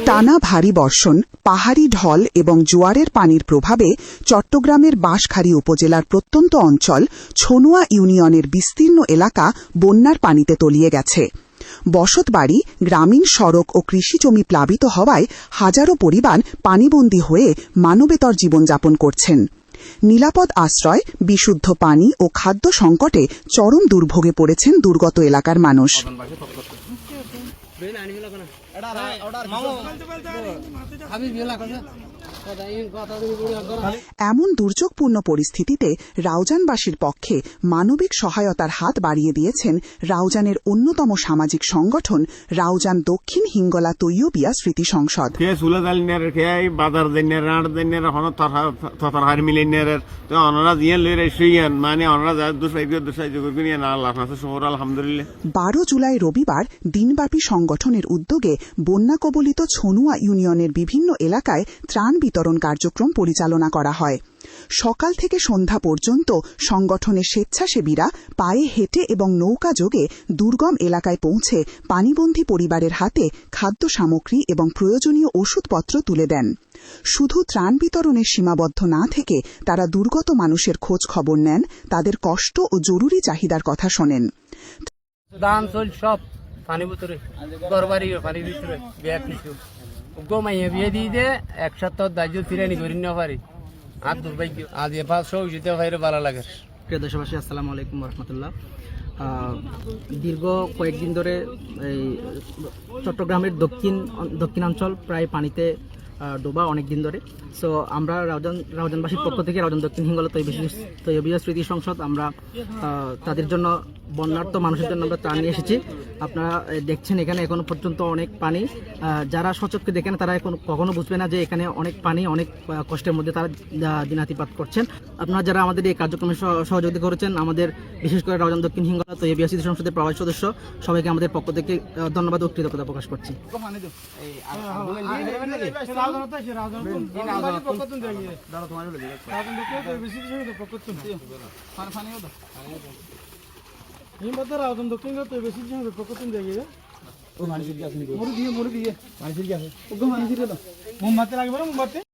টানা ভারী বর্ষণ, পাহাড়ি ঢল এবং জোয়ারের পানির প্রভাবে চট্টগ্রামের বাঁশখালী উপজেলার প্রত্যন্ত অঞ্চল ছনুয়া ইউনিয়নের বিস্তীর্ণ এলাকা বন্যার পানিতে তলিয়ে গেছে। বসতবাড়ি, গ্রামীণ সড়ক ও কৃষিজমি প্লাবিত হওয়ায় হাজারো পরিবার পানিবন্দী হয়ে মানবেতর জীবনযাপন করছেন। নিরাপদ আশ্রয়, বিশুদ্ধ পানি ও খাদ্য সংকটে চরম দুর্ভোগে পড়েছেন দুর্গত এলাকার মানুষ। এমন দুর্যোগপূর্ণ পরিস্থিতিতে রাউজানবাসীর পক্ষে মানবিক সহায়তার হাত বাড়িয়ে দিয়েছেন রাউজানের অন্যতম সামাজিক সংগঠন রাউজান দক্ষিণ হিঙ্গলা তৈয়বিয়া স্মৃতি সংসদ। আলহামদুলিল্লাহ 12 জুলাই রবিবার দিনব্যাপী সংগঠনের উদ্যোগে বন্যা কবলিত ছনুয়া ইউনিয়নের বিভিন্ন এলাকায় ত্রাণ বিতরণ কার্যক্রম পরিচালনা করা হয়। সকাল থেকে সন্ধ্যা পর্যন্ত সংগঠনের স্বেচ্ছাসেবীরা পায়ে হেঁটে এবং নৌকা যোগে দুর্গম এলাকায় পৌঁছে পানিবন্দী পরিবারের হাতে খাদ্য সামগ্রী এবং প্রয়োজনীয় ওষুধপত্র তুলে দেন। শুধু ত্রাণ বিতরণে সীমাবদ্ধ না থেকে তারা দুর্গত মানুষের খোঁজ খবর নেন, তাদের কষ্ট ও জরুরি চাহিদার কথা শোনেন। বিয়ে দিয়ে দে এক সপ্তাহ দায়িত্ব ফিরানি করি না পারি আর দুর্ভাগ্য আজ এ পাঁচ সৌজিতে ভালো লাগে। প্রিয় দেশবাসী, আসসালামু আলাইকুম রহমতুল্লাহ। দীর্ঘ কয়েকদিন ধরে এই চট্টগ্রামের দক্ষিণাঞ্চল প্রায় পানিতে ডোবা অনেক দিন ধরে। সো আমরা রাউজানবাসীর পক্ষ থেকে রাউজান দক্ষিণ হিঙ্গলা তৈয়বিয়া স্মৃতি সংসদ আমরা তাদের জন্য বন্যার্ত মানুষের জন্য আমরা ত্রাণ নিয়ে এসেছি। আপনারা দেখছেন এখানে এখনো পর্যন্ত অনেক পানি। যারা সচক্ষে দেখেন তারা কখনো বুঝবে না যে এখানে অনেক পানি, অনেক কষ্টের মধ্যে তারা দিনাতিপাত করছেন। আপনারা যারা আমাদের এই কার্যক্রমে সহযোগিতা করেছেন, আমাদের বিশেষ করে রাউজান দক্ষিণ হিঙ্গলা তৈয়বিয়া স্মৃতি সংসদের প্রবাসী সদস্য সবাইকে আমাদের পক্ষ থেকে ধন্যবাদ ও কৃতজ্ঞতা প্রকাশ করছি। দক্ষিণ